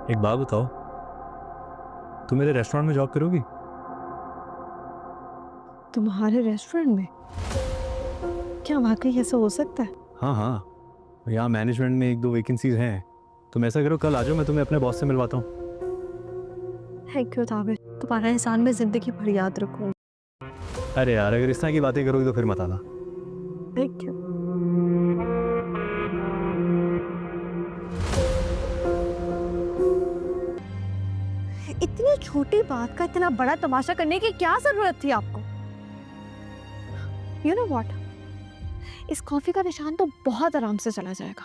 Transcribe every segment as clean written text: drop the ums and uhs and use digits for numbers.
एक बात बताओ, तुम मेरे रेस्टोरेंट में जॉब करोगी? तुम्हारे रेस्टोरेंट में? क्या वाकई ऐसा हो सकता है? हाँ हाँ, यहाँ मैनेजमेंट में 1-2 वैकेंसीज हैं। तुम ऐसा करो, कल आ जाओ, मैं तुम्हें अपने बॉस से मिलवाता हूँ। थैंक यू ताबिर, तुम्हारा एहसान मैं जिंदगी भर याद रखूंगी। अरे यार, अगर इस तरह की बातें करोगी तो फिर मत आना। Thank you. इतनी छोटी बात का इतना बड़ा तमाशा करने की क्या जरूरत थी आपको? यू नो व्हाट, इस कॉफी का निशान तो बहुत आराम से चला जाएगा,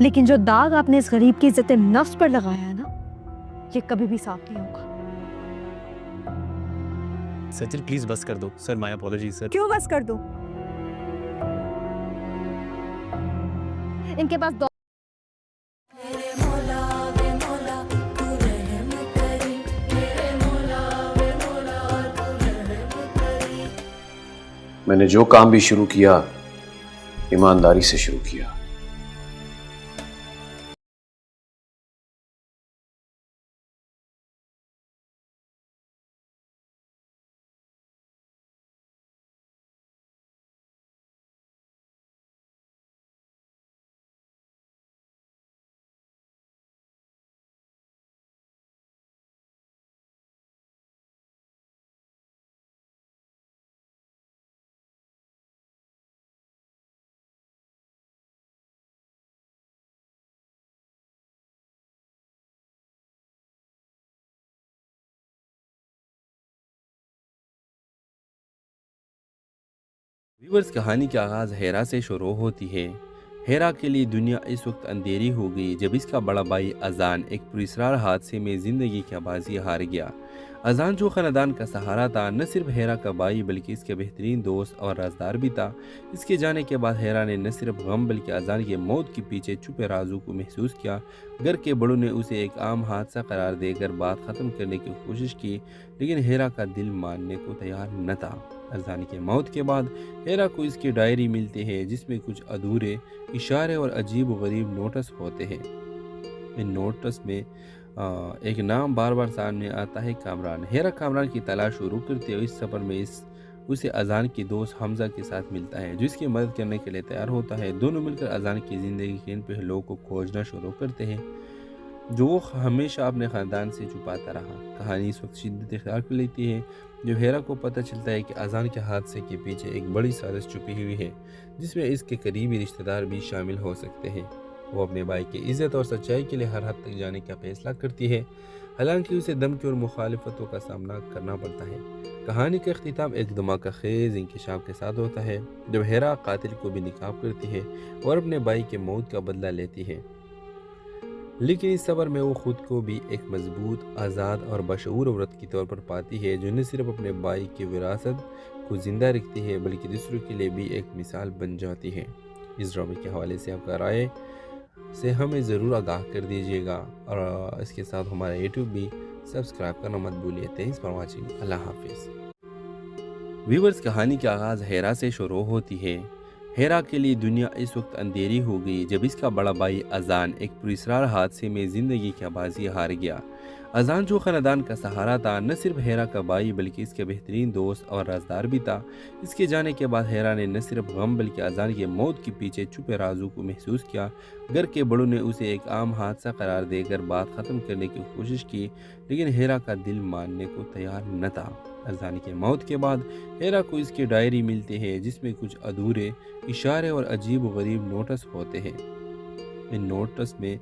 लेकिन जो दाग आपने इस गरीब की इज्जत नफ्स पर लगाया है ना, ये कभी भी साफ नहीं होगा। सचिन प्लीज बस कर दो। Sir my apologies sir. क्यों बस कर दूं? इनके पास मैंने जो काम भी शुरू किया ईमानदारी से शुरू किया। व्यूवर्स, कहानी का आगाज़ हेरा से शुरू होती है। हेरा के लिए दुनिया इस वक्त अंधेरी हो गई जब इसका बड़ा भाई अजान एक पुरस्कार हादसे में ज़िंदगी की बाजी हार गया। अजान जो ख़ानदान का सहारा था, न सिर्फ हेरा का भाई बल्कि इसके बेहतरीन दोस्त और राजदार भी था। इसके जाने के बाद हेरा ने न सिर्फ गम बल्कि अजान की मौत के पीछे छुपे राजों को महसूस किया। घर के बड़ों ने उसे एक आम हादसा करार देकर बात ख़त्म करने की कोशिश की, लेकिन हेरा का दिल मानने को तैयार न था। अजान की मौत के बाद हेरा को इसकी डायरी मिलती है जिसमें कुछ अधूरे इशारे और अजीब व गरीब नोटिस होते हैं। इन नोटिस में एक नाम बार बार सामने आता है, कामरान। हेरा कामरान की तलाश शुरू करते हुए इस सफ़र में उसे अजान की दोस्त हमजा के साथ मिलता है, जो इसकी मदद करने के लिए तैयार होता है। दोनों मिलकर अजान की ज़िंदगी के इन पहलुओं को खोजना शुरू करते हैं जो वो हमेशा अपने ख़ानदान से छुपाता रहा। कहानी इस वक्त शिद्दत इख्तियार कर लेती है जब हेरा को पता चलता है कि अजान के हादसे के पीछे एक बड़ी साजिश छुपी हुई है, जिसमें इसके करीबी रिश्तेदार भी शामिल हो सकते हैं। वो अपने भाई की इज्जत और सच्चाई के लिए हर हद तक जाने का फैसला करती है, हालांकि उसे धमकी और मुखालिफतों का सामना करना पड़ता है। कहानी का अख्तिताम एक धमाका खेज इंकशाफ के साथ होता है जब हेरा कातिल को भी निकाब करती है और अपने भाई के मौत का बदला लेती है, लेकिन इस सफ़र में वो खुद को भी एक मजबूत, आज़ाद और बशऊर औरत के तौर पर पाती है, जो न सिर्फ अपने भाई की विरासत को ज़िंदा रखती है बल्कि दूसरों के लिए भी एक मिसाल बन जाती है। इस ड्रामे के हवाले से आपका राय से हमें ज़रूर आगाह कर दीजिएगा और इसके साथ हमारा यूट्यूब भी सब्सक्राइब करना मत भूलिए। Thanks for watching. अल्लाह हाफिज़। व्यूवर्स, कहानी का आगाज़ हेरा से शुरू होती है। हेरा के लिए दुनिया इस वक्त अंधेरी हो गई जब इसका बड़ा भाई अजान एक पुरस्कार हादसे में ज़िंदगी की बाजी हार गया। अजान जो ख़ानदान का सहारा था, न सिर्फ हेरा का भाई बल्कि इसके बेहतरीन दोस्त और राजदार भी था। इसके जाने के बाद हेरा ने न सिर्फ गम बल्कि अजान की मौत के पीछे छुपे राजों को महसूस किया। घर के बड़ों ने उसे एक आम हादसा करार देकर बात ख़त्म करने की कोशिश की, लेकिन हेरा का दिल मानने को तैयार न था। अजान की मौत के बाद हेरा को इसकी डायरी मिलती है जिसमें कुछ अधूरे इशारे और अजीब व गरीब नोटिस होते हैं। इन नोटिस में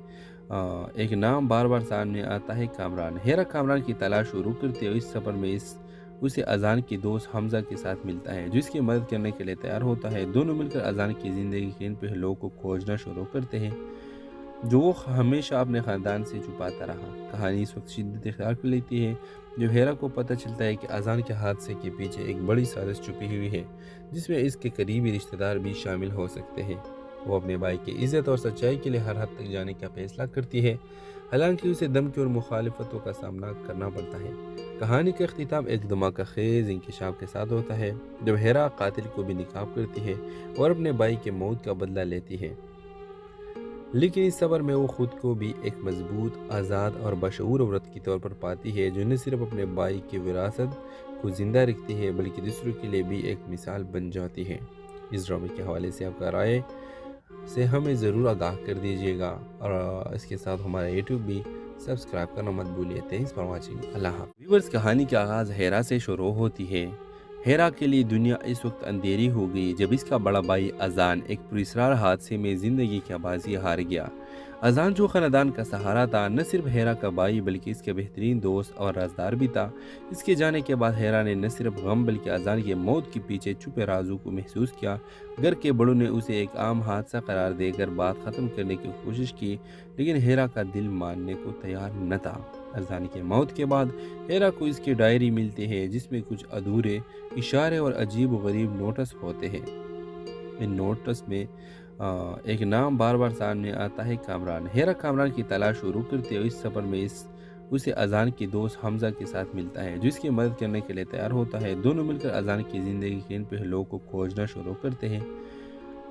एक नाम बार बार सामने आता है, कामरान। हेरा कामरान की तलाश शुरू करते हुए इस सफ़र में उसे अजान की दोस्त हमजा के साथ मिलता है, जो इसकी मदद करने के लिए तैयार होता है। दोनों मिलकर अजान की ज़िंदगी के इन पहलुओं को खोजना शुरू करते हैं जो वो हमेशा अपने ख़ानदान से छुपाता रहा। कहानी इस वक्त शिद्दत इख्तियार कर लेती है जब हेरा को पता चलता है कि अजान के हादसे के पीछे एक बड़ी साजिश छुपी हुई है, जिसमें इसके करीबी रिश्तेदार भी शामिल हो सकते हैं। वो अपने भाई की इज्जत और सच्चाई के लिए हर हद तक जाने का फैसला करती है, हालांकि उसे धमकी और मुखालिफतों का सामना करना पड़ता है। कहानी का अख्तिताम एक धमाका खेज इंकशाफ के साथ होता है जब हेरा कातिल को भी निकाब करती है और अपने भाई के मौत का बदला लेती है, لیکن اس صبر میں وہ خود کو بھی ایک مضبوط، آزاد اور بشعور عورت کی طور پر پاتی ہے، جو نہ صرف اپنے بھائی کی وراثت کو زندہ رکھتی ہے بلکہ دوسروں کے لیے بھی ایک مثال بن جاتی ہے۔ اس ڈرامے کے حوالے سے آپ کا رائے سے ہمیں ضرور آگاہ کر دیجیے گا، اور اس کے ساتھ ہمارا یوٹیوب بھی سبسکرائب کرنا مت بھولیے۔ Thanks for watching. اللہ حافظ۔ ویورز، کہانی کا آغاز ہیرا سے شروع ہوتی ہے۔ ہیرا کے لیے دنیا اس وقت اندھیری ہو گئی جب اس کا بڑا بھائی اذان ایک پراسرار حادثے میں زندگی کی بازی ہار گیا۔ اذان، جو خاندان کا سہارا تھا، نہ صرف ہیرا کا بھائی بلکہ اس کے بہترین دوست اور رازدار بھی تھا۔ اس کے جانے کے بعد ہیرا نے نہ صرف غم بلکہ اذان کی موت کے پیچھے چھپے رازوں کو محسوس کیا۔ گھر کے بڑوں نے اسے ایک عام حادثہ قرار دے کر بات ختم کرنے کی کوشش کی، لیکن ہیرا کا دل ماننے کو تیار نہ تھا۔ اذان کی موت کے بعد ہیرا کو اس کی ڈائری ملتی ہے، جس میں کچھ ادھورے اشارے اور عجیب و غریب نوٹس ہوتے ہیں۔ ان نوٹس میں ایک نام بار بار سامنے آتا ہے، کامران۔ ہیرا کامران کی تلاش شروع کرتے ہوئے اس سفر میں اسے اذان کی دوست حمزہ کے ساتھ ملتا ہے، جو اس کی مدد کرنے کے لیے تیار ہوتا ہے۔ دونوں مل کر اذان کی زندگی کے ان پہلوؤں کو کھوجنا شروع کرتے ہیں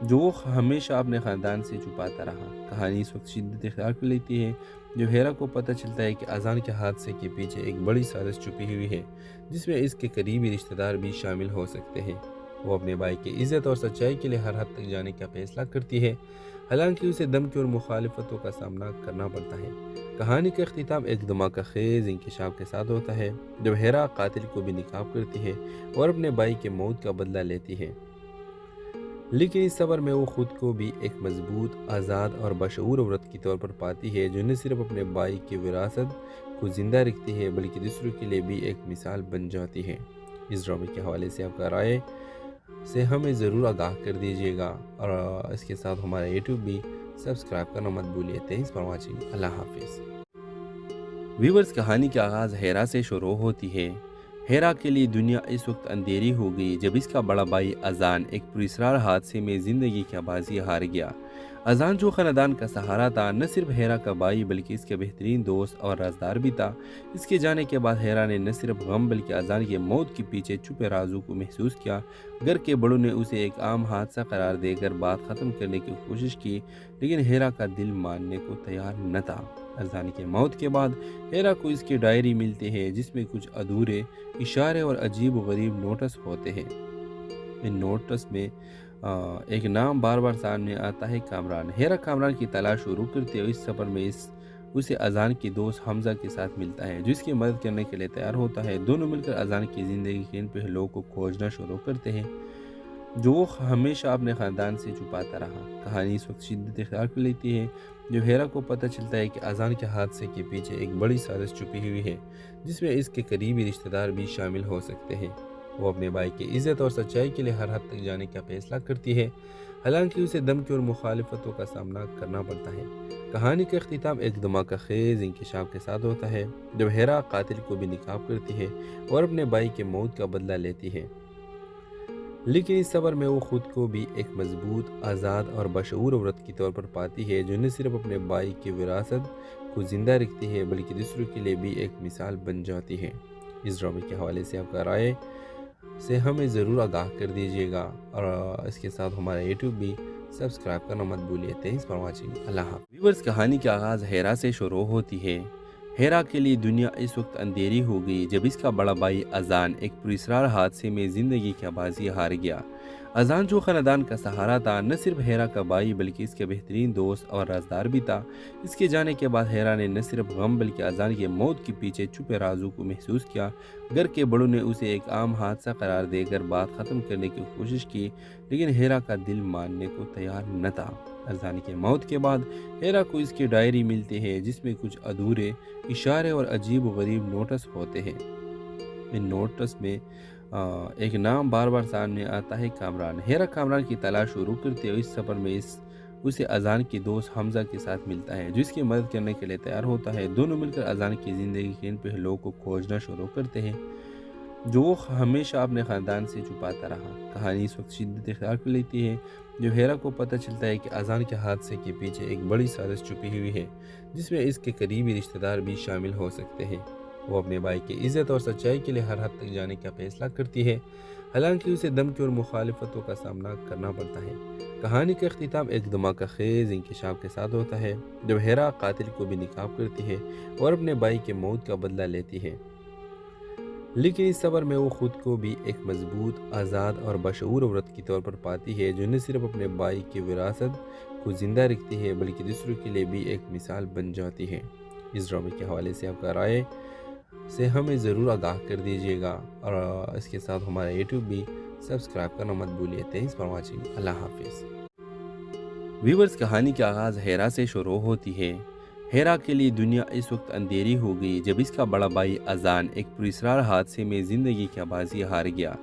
جو وہ ہمیشہ اپنے خاندان سے چھپاتا رہا۔ کہانی اس وقت شدت اختیار کر لیتی ہے جب ہیرا کو پتہ چلتا ہے کہ اذان کے حادثے کے پیچھے ایک بڑی سازش چھپی ہوئی ہے، جس میں اس کے قریبی رشتہ دار بھی شامل ہو سکتے ہیں۔ وہ اپنے بھائی کی عزت اور سچائی کے لیے ہر حد تک جانے کا فیصلہ کرتی ہے، حالانکہ اسے دھمکی اور مخالفتوں کا سامنا کرنا پڑتا ہے۔ کہانی کا اختتام ایک دھماکہ خیز انکشاف کے ساتھ ہوتا ہے، جب ہیرا قاتل کو بھی ناکام کرتی ہے اور اپنے بھائی کے موت کا بدلہ لیتی ہے۔ لیکن اس صبر میں وہ خود کو بھی ایک مضبوط، آزاد اور بشعور عورت کی طور پر پاتی ہے، جو نہ صرف اپنے بھائی کی وراثت کو زندہ رکھتی ہے بلکہ دوسروں کے لیے بھی ایک مثال بن جاتی ہے۔ اس ڈرامے کے حوالے سے آپ کا رائے سے ہمیں ضرور آگاہ کر دیجیے گا، اور اس کے ساتھ ہمارا یوٹیوب بھی سبسکرائب کرنا مت بھولیے۔ Thanks for watching. اللہ حافظ۔ ویورز، کہانی کا آغاز ہیرا سے شروع ہوتی ہے۔ ہیرا کے لیے دنیا اس وقت اندھیری ہو گئی جب اس کا بڑا بھائی اذان ایک پراسرار حادثے میں زندگی کی بازی ہار گیا۔ اذان، جو خاندان کا سہارا تھا، نہ صرف ہیرا کا بھائی بلکہ اس کے بہترین دوست اور رازدار بھی تھا۔ اس کے جانے کے بعد ہیرا نے نہ صرف غم بلکہ اذان کی موت کے پیچھے چھپے رازوں کو محسوس کیا۔ گھر کے بڑوں نے اسے ایک عام حادثہ قرار دے کر بات ختم کرنے کی کوشش کی، لیکن ہیرا کا دل ماننے کو تیار نہ تھا۔ اذان کی موت کے بعد ہیرا کو اس کی ڈائری ملتی ہے، جس میں کچھ ادھورے اشارے اور عجیب و غریب نوٹس ہوتے ہیں۔ ان نوٹس میں ایک نام بار بار سامنے آتا ہے، کامران۔ ہیرا کامران کی تلاش شروع کرتے ہوئے اس سفر میں اسے اذان کی دوست حمزہ کے ساتھ ملتا ہے، جو اس کی مدد کرنے کے لیے تیار ہوتا ہے۔ دونوں مل کر اذان کی زندگی کے ان پہلوؤں کو کھوجنا شروع کرتے ہیں جو وہ ہمیشہ اپنے خاندان سے چھپاتا رہا۔ کہانی اس وقت شدت اختیار کر لیتی ہے جب ہیرا کو پتہ چلتا ہے کہ اذان کے حادثے کے پیچھے ایک بڑی سازش چھپی ہوئی ہے، جس میں اس کے قریبی رشتہ دار بھی شامل ہو سکتے ہیں۔ وہ اپنے بھائی کی عزت اور سچائی کے لیے ہر حد تک جانے کا فیصلہ کرتی ہے، حالانکہ اسے دھمکی اور مخالفتوں کا سامنا کرنا پڑتا ہے۔ کہانی کا اختتام ایک دھماکہ خیز انکشاف کے ساتھ ہوتا ہے، جب ہیرا قاتل کو بھی ناکام کرتی ہے اور اپنے بھائی کے موت کا بدلہ لیتی ہے۔ لیکن اس صبر میں وہ خود کو بھی ایک مضبوط، آزاد اور بشعور عورت کی طور پر پاتی ہے، جو نہ صرف اپنے بھائی کی وراثت کو زندہ رکھتی ہے بلکہ دوسروں کے لیے بھی ایک مثال بن جاتی ہے۔ اس ڈرامے کے حوالے سے آپ کا رائے سے ہمیں ضرور آگاہ کر دیجیے گا، اور اس کے ساتھ ہمارا یوٹیوب بھی سبسکرائب کرنا مت بھولیے۔ Thanks for watching. اللہ حافظ۔ ویورز، کہانی کا آغاز ہیرا سے شروع ہوتی ہے۔ ہیرا کے لیے دنیا اس وقت اندھیری ہو گئی جب اس کا بڑا بھائی اذان ایک پراسرار حادثے میں زندگی کی بازی ہار گیا۔ اذان، جو خاندان کا سہارا تھا، نہ صرف ہیرا کا بھائی بلکہ اس کے بہترین دوست اور رازدار بھی تھا۔ اس کے جانے کے بعد ہیرا نے نہ صرف غم بلکہ اذان کی موت کے پیچھے چھپے رازوں کو محسوس کیا۔ گھر کے بڑوں نے اسے ایک عام حادثہ قرار دے کر بات ختم کرنے کی کوشش کی، لیکن ہیرا کا دل ماننے کو تیار نہ تھا۔ اذان کی موت کے بعد ہیرا کو اس کی ڈائری ملتی ہے، جس میں کچھ ادھورے اشارے اور عجیب و غریب نوٹس ہوتے ہیں۔ ان نوٹس میں ایک نام بار بار سامنے آتا ہے، کامران۔ ہیرا کامران کی تلاش شروع کرتے ہوئے اس سفر میں اسے اذان کی دوست حمزہ کے ساتھ ملتا ہے، جو اس کی مدد کرنے کے لیے تیار ہوتا ہے۔ دونوں مل کر اذان کی زندگی کے ان پہلوؤں کو کھوجنا شروع کرتے ہیں جو وہ ہمیشہ اپنے خاندان سے چھپاتا رہا۔ کہانی اس وقت شدت اختیار کر لیتی ہے جب ہیرا کو پتہ چلتا ہے کہ اذان کے حادثے کے پیچھے ایک بڑی سازش چھپی ہوئی ہے، جس میں اس کے قریبی رشتہ دار بھی شامل ہو سکتے ہیں۔ وہ اپنے بھائی کی عزت اور سچائی کے لیے ہر حد تک جانے کا فیصلہ کرتی ہے، حالانکہ اسے دھمکی اور مخالفتوں کا سامنا کرنا پڑتا ہے۔ کہانی کا اختتام ایک دھماکہ خیز انکشاف کے ساتھ ہوتا ہے جب ہیرا قاتل کو بھی نکاب کرتی ہے اور اپنے بھائی کے موت کا بدلہ لیتی ہے، لیکن اس صبر میں وہ خود کو بھی ایک مضبوط، آزاد اور بشعور عورت کے طور پر پاتی ہے جو نہ صرف اپنے بھائی کی وراثت کو زندہ رکھتی ہے بلکہ دوسروں کے لیے بھی ایک مثال بن جاتی ہے۔ اس ڈرامے کے حوالے سے آپ کا رائے سے ہمیں ضرور آگاہ کر دیجیے گا، اور اس کے ساتھ ہمارا یوٹیوب بھی سبسکرائب کرنا مت بھولیے۔ Thanks for watching. اللہ حافظ۔ ویورز، کہانی کا آغاز ہیرا سے شروع ہوتی ہے۔ ہیرا کے لیے دنیا اس وقت اندھیری ہو گئی جب اس کا بڑا بھائی اذان ایک پراسرار حادثے میں زندگی کی بازی ہار گیا۔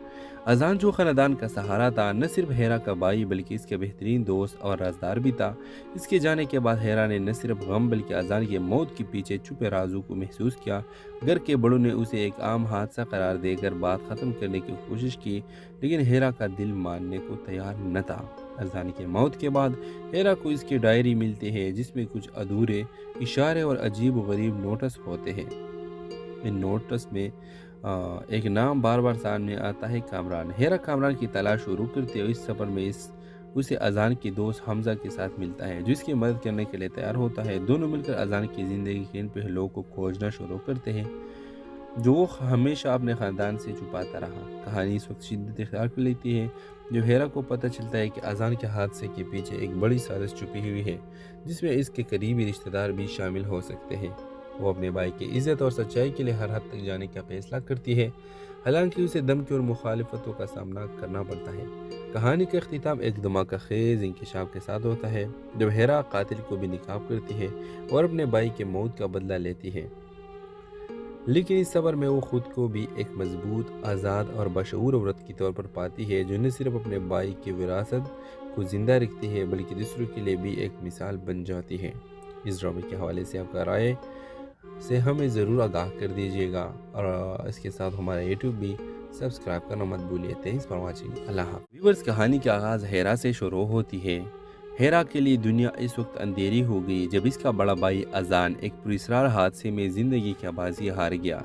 اذان جو خاندان کا سہارا تھا، نہ صرف ہیرا کا بھائی بلکہ اس کے بہترین دوست اور رازدار بھی تھا۔ اس کے جانے کے بعد ہیرا نے نہ صرف غم بلکہ اذان کی موت کے پیچھے چھپے رازوں کو محسوس کیا۔ گھر کے بڑوں نے اسے ایک عام حادثہ قرار دے کر بات ختم کرنے کی کوشش کی، لیکن ہیرا کا دل ماننے کو تیار نہ تھا۔ اذان کی موت کے بعد ہیرا کو اس کی ڈائری ملتی ہے جس میں کچھ ادھورے اشارے اور عجیب و غریب نوٹس ہوتے ہیں۔ ان نوٹس میں ایک نام بار بار سامنے آتا ہے، کامران۔ ہیرا کامران کی تلاش شروع کرتے ہوئے اس سفر میں اسے اذان کی دوست حمزہ کے ساتھ ملتا ہے جو اس کی مدد کرنے کے لیے تیار ہوتا ہے۔ دونوں مل کر اذان کی زندگی کے ان پہلوؤں کو کھوجنا شروع کرتے ہیں جو وہ ہمیشہ اپنے خاندان سے چھپاتا رہا۔ کہانی اس وقت شدت اختیار کر لیتی ہے جب ہیرا کو پتہ چلتا ہے کہ اذان کے حادثے کے پیچھے ایک بڑی سازش چھپی ہوئی ہے جس میں اس کے قریبی رشتہ دار بھی شامل ہو سکتے ہیں۔ وہ اپنے بھائی کی عزت اور سچائی کے لیے ہر حد تک جانے کا فیصلہ کرتی ہے، حالانکہ اسے دھمکی اور مخالفتوں کا سامنا کرنا پڑتا ہے۔ کہانی کا اختتام ایک دھماکہ خیز انکشاف کے ساتھ ہوتا ہے جب ہیرا قاتل کو بھی نکاب کرتی ہے اور اپنے بھائی کے موت کا بدلہ لیتی ہے، لیکن اس صبر میں وہ خود کو بھی ایک مضبوط، آزاد اور بشعور عورت کے طور پر پاتی ہے جو نہ صرف اپنے بھائی کی وراثت کو زندہ رکھتی ہے بلکہ دوسروں کے لیے بھی ایک مثال بن جاتی ہے۔ اس ڈرامے کے حوالے سے آپ کا رائے سے ہمیں ضرور آگاہ کر دیجیے گا، اور اس کے ساتھ ہمارا یوٹیوب بھی سبسکرائب کرنا مت بھولیے۔ Thanks for watching. اللہ حافظ۔ ویورز، کہانی کا آغاز ہیرا سے شروع ہوتی ہے۔ ہیرا کے لیے دنیا اس وقت اندھیری ہو گئی جب اس کا بڑا بھائی اذان ایک پراسرار حادثے میں زندگی کی بازی ہار گیا۔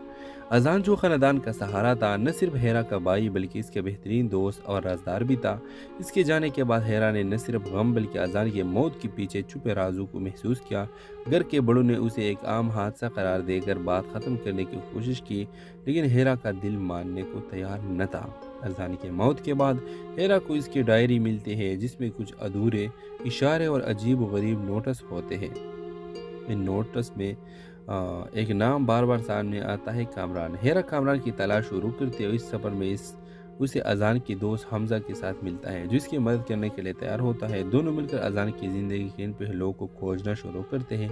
اذان جو خاندان کا سہارا تھا، نہ صرف ہیرا کا بھائی بلکہ اس کے بہترین دوست اور رازدار بھی تھا۔ اس کے جانے کے بعد ہیرا نے نہ صرف غم بلکہ اذان کی موت کے پیچھے چھپے رازوں کو محسوس کیا۔ گھر کے بڑوں نے اسے ایک عام حادثہ قرار دے کر بات ختم کرنے کی کوشش کی، لیکن ہیرا کا دل ماننے کو تیار نہ تھا۔ اذان کی موت کے بعد ہیرا کو اس کی ڈائری ملتی ہے جس میں کچھ ادھورے اشارے اور عجیب و غریب نوٹس ہوتے ہیں۔ ان نوٹس میں ایک نام بار بار سامنے آتا ہے، کامران۔ ہیرا کامران کی تلاش شروع کرتے ہوئے اس سفر میں اسے اذان کی دوست حمزہ کے ساتھ ملتا ہے جو اس کی مدد کرنے کے لیے تیار ہوتا ہے۔ دونوں مل کر اذان کی زندگی کے ان پہلوؤں کو کھوجنا شروع کرتے ہیں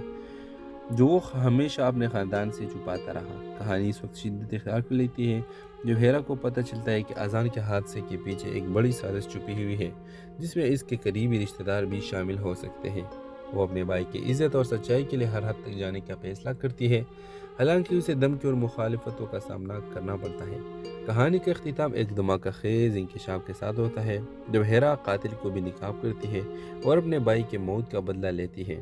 جو وہ ہمیشہ اپنے خاندان سے چھپاتا رہا۔ کہانی اس وقت شدت اختیار کر لیتی ہے جب ہیرا کو پتہ چلتا ہے کہ اذان کے حادثے کے پیچھے ایک بڑی سازش چھپی ہوئی ہے جس میں اس کے قریبی رشتہ دار بھی شامل ہو سکتے ہیں۔ وہ اپنے بھائی کی عزت اور سچائی کے لیے ہر حد تک جانے کا فیصلہ کرتی ہے، حالانکہ اسے دھمکی اور مخالفتوں کا سامنا کرنا پڑتا ہے۔ کہانی کا اختتام ایک دھماکہ خیز انکشاف کے ساتھ ہوتا ہے جب ہیرا قاتل کو بھی نکاب کرتی ہے اور اپنے بھائی کے موت کا بدلہ لیتی ہے،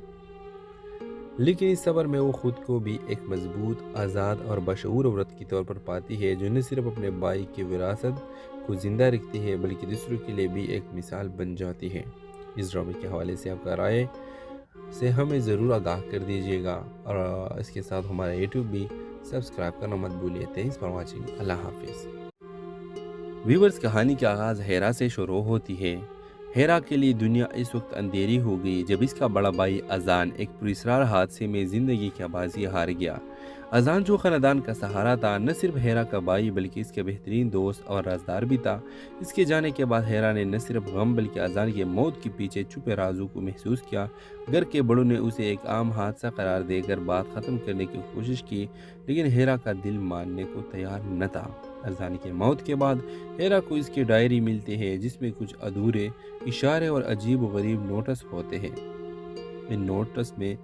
لیکن اس صبر میں وہ خود کو بھی ایک مضبوط، آزاد اور بشعور عورت کے طور پر پاتی ہے جو نہ صرف اپنے بھائی کی وراثت کو زندہ رکھتی ہے بلکہ دوسروں کے لیے بھی ایک مثال بن جاتی ہے۔ اس ڈرامے کے حوالے سے آپ کا رائے سے ہمیں ضرور آگاہ کر دیجیے گا، اور اس کے ساتھ ہمارا یوٹیوب بھی سبسکرائب کرنا مت بھولیے۔ Thanks for watching. اللہ حافظ۔ ویورز، کہانی کا آغاز ہیرا سے شروع ہوتی ہے۔ ہیرا کے لیے دنیا اس وقت اندھیری ہو گئی جب اس کا بڑا بھائی اذان ایک پراسرار حادثے میں زندگی کی بازی ہار گیا۔ اذان جو خاندان کا سہارا تھا، نہ صرف ہیرا کا بھائی بلکہ اس کے بہترین دوست اور رازدار بھی تھا۔ اس کے جانے کے بعد ہیرا نے نہ صرف غم بلکہ اذان کی موت کے پیچھے چھپے رازوں کو محسوس کیا۔ گھر کے بڑوں نے اسے ایک عام حادثہ قرار دے کر بات ختم کرنے کی کوشش کی، لیکن ہیرا کا دل ماننے کو تیار نہ تھا۔ اذان کی موت کے بعد ہیرا کو اس کی ڈائری ملتی ہے جس میں کچھ ادھورے اشارے اور عجیب و غریب نوٹس ہوتے ہیں۔ ان نوٹس میں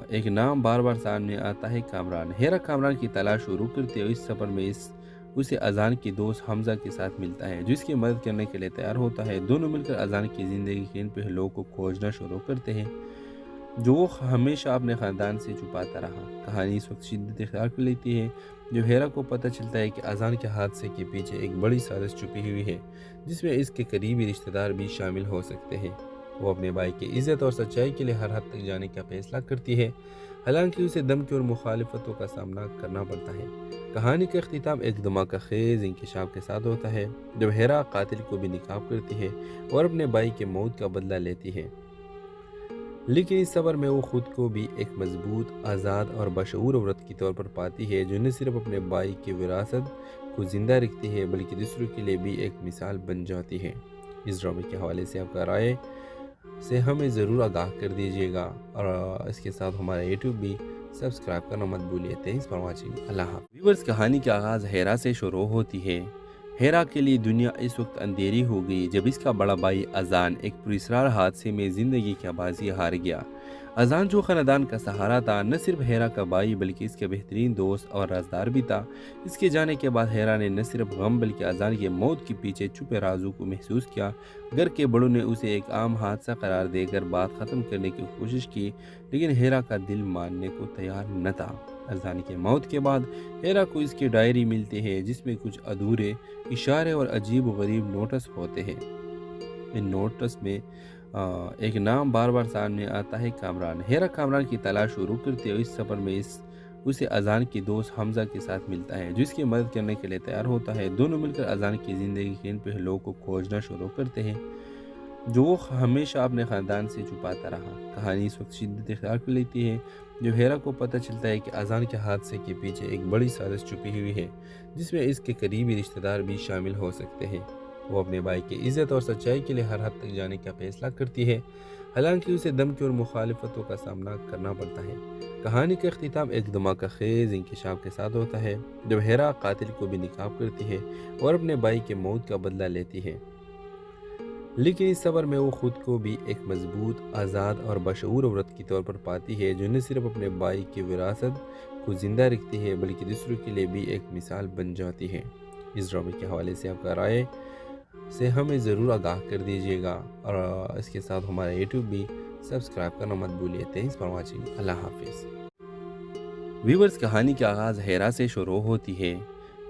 ایک نام بار بار سامنے آتا ہے، کامران۔ ہیرا کامران کی تلاش شروع کرتے ہوئے اس سفر میں اسے اذان کی دوست حمزہ کے ساتھ ملتا ہے جو اس کی مدد کرنے کے لیے تیار ہوتا ہے۔ دونوں مل کر اذان کی زندگی کے ان پہلوؤں کو کھوجنا شروع کرتے ہیں جو وہ ہمیشہ اپنے خاندان سے چھپاتا رہا۔ کہانی اس وقت شدت اختیار کر لیتی ہے جب ہیرا کو پتہ چلتا ہے کہ اذان کے حادثے کے پیچھے ایک بڑی سازش چھپی ہوئی ہے جس میں اس کے قریبی رشتہ دار بھی شامل ہو سکتے ہیں۔ وہ اپنے بھائی کی عزت اور سچائی کے لیے ہر حد تک جانے کا فیصلہ کرتی ہے، حالانکہ اسے دھمکی اور مخالفتوں کا سامنا کرنا پڑتا ہے۔ کہانی کا اختتام ایک دھماکہ خیز انکشاف کے ساتھ ہوتا ہے جب ہیرا قاتل کو بھی نقاب کرتی ہے اور اپنے بھائی کے موت کا بدلہ لیتی ہے، لیکن اس سفر میں وہ خود کو بھی ایک مضبوط، آزاد اور بشعور عورت کے طور پر پاتی ہے جو نہ صرف اپنے بھائی کی وراثت کو زندہ رکھتی ہے بلکہ دوسروں کے لیے بھی ایک مثال بن جاتی ہے۔ اس ڈرامے کے حوالے سے آپ کا رائے سے ہمیں ضرور آگاہ کر دیجیے گا، اور اس کے ساتھ ہمارا یوٹیوب بھی سبسکرائب کرنا مت بھولیے۔ Thanks for watching. اللہ حافظ۔ ویورز، کہانی کا آغاز ہیرا سے شروع ہوتی ہے۔ ہیرا کے لیے دنیا اس وقت اندھیری ہو گئی جب اس کا بڑا بھائی اذان ایک پراسرار حادثے میں زندگی کی بازی ہار گیا۔ اذان جو خاندان کا سہارا تھا، نہ صرف ہیرا کا بھائی بلکہ اس کے بہترین دوست اور رازدار بھی تھا۔ اس کے جانے کے بعد ہیرا نے نہ صرف غم بلکہ اذان کی موت کے پیچھے چھپے رازوں کو محسوس کیا۔ گھر کے بڑوں نے اسے ایک عام حادثہ قرار دے کر بات ختم کرنے کی کوشش کی، لیکن ہیرا کا دل ماننے کو تیار نہ تھا۔ اذان کی موت کے بعد ہیرا کو اس کی ڈائری ملتی ہے جس میں کچھ ادھورے اشارے اور عجیب و غریب نوٹس ہوتے ہیں۔ ان نوٹس میں ایک نام بار بار سامنے آتا ہے، کامران۔ ہیرا کامران کی تلاش شروع کرتے ہوئے اس سفر میں اسے اذان کی دوست حمزہ کے ساتھ ملتا ہے جو اس کی مدد کرنے کے لیے تیار ہوتا ہے۔ دونوں مل کر اذان کی زندگی کے ان پہلوؤں کو کھوجنا شروع کرتے ہیں جو وہ ہمیشہ اپنے خاندان سے چھپاتا رہا۔ کہانی اس وقت شدت اختیار کر لیتی ہے جب ہیرا کو پتہ چلتا ہے کہ اذان کے حادثے کے پیچھے ایک بڑی سازش چھپی ہوئی ہے جس میں اس کے قریبی رشتہ دار بھی شامل ہو سکتے ہیں۔ وہ اپنے بھائی کی عزت اور سچائی کے لیے ہر حد تک جانے کا فیصلہ کرتی ہے، حالانکہ اسے دھمکی اور مخالفتوں کا سامنا کرنا پڑتا ہے۔ کہانی کا اختتام ایک دھماکہ خیز انکشاف کے ساتھ ہوتا ہے جب ہیرا قاتل کو بھی نقاب کرتی ہے اور اپنے بھائی کے موت کا بدلہ لیتی ہے، لیکن اس سفر میں وہ خود کو بھی ایک مضبوط، آزاد اور بشعور عورت کے طور پر پاتی ہے جو نہ صرف اپنے بھائی کی وراثت کو زندہ رکھتی ہے بلکہ دوسروں کے لیے بھی ایک مثال بن جاتی ہے۔ اس ڈرامے کے حوالے سے آپ کا رائے سے ہمیں ضرور آگاہ کر دیجیے گا، اور اس کے ساتھ ہمارا یوٹیوب بھی سبسکرائب کرنا مت بھولیے۔ Thanks for watching. اللہ حافظ۔ ویورز، کہانی کا آغاز ہیرا سے شروع ہوتی ہے۔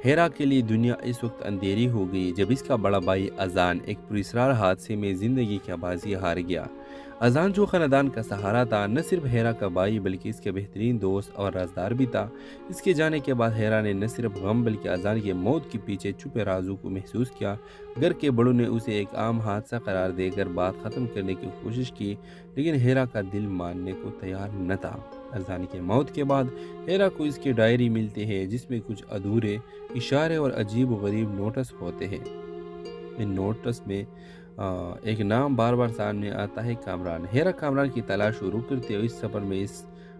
ہیرا کے لیے دنیا اس وقت اندھیری ہو گئی جب اس کا بڑا بھائی اذان ایک پراسرار حادثے میں زندگی کی بازی ہار گیا۔ اذان جو خاندان کا سہارا تھا، نہ صرف ہیرا کا بھائی بلکہ اس کے بہترین دوست اور رازدار بھی تھا۔ اس کے جانے کے بعد ہیرا نے نہ صرف غم بلکہ اذان کی موت کے پیچھے چھپے رازوں کو محسوس کیا۔ گھر کے بڑوں نے اسے ایک عام حادثہ قرار دے کر بات ختم کرنے کی کوشش کی، لیکن ہیرا کا دل ماننے کو تیار نہ تھا۔ اذان کی موت کے بعد ہیرا کو اس کی ڈائری ملتی ہے جس میں کچھ ادھورے اشارے اور عجیب و غریب نوٹس ہوتے ہیں۔ ان نوٹس میں ایک نام بار بار سامنے آتا ہے، کامران۔ ہیرا کامران کی تلاش شروع کرتے ہوئے اس سفر میں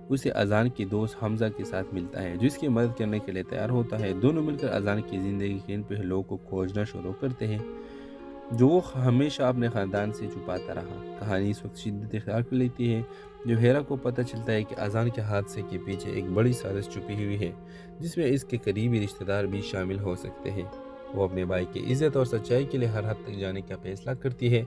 اسے اذان کی دوست حمزہ کے ساتھ ملتا ہے جو اس کی مدد کرنے کے لیے تیار ہوتا ہے۔ دونوں مل کر اذان کی زندگی کے ان پہلوؤں کو کھوجنا شروع کرتے ہیں جو وہ ہمیشہ اپنے خاندان سے چھپاتا رہا۔ کہانی اس وقت شدت اختیار کر لیتی ہے جب ہیرا کو پتہ چلتا ہے کہ اذان کے حادثے کے پیچھے ایک بڑی سازش چھپی ہوئی ہے جس میں اس کے قریبی رشتہ دار بھی شامل ہو سکتے ہیں۔ وہ اپنے بھائی کی عزت اور سچائی کے لیے ہر حد تک جانے کا فیصلہ کرتی ہے،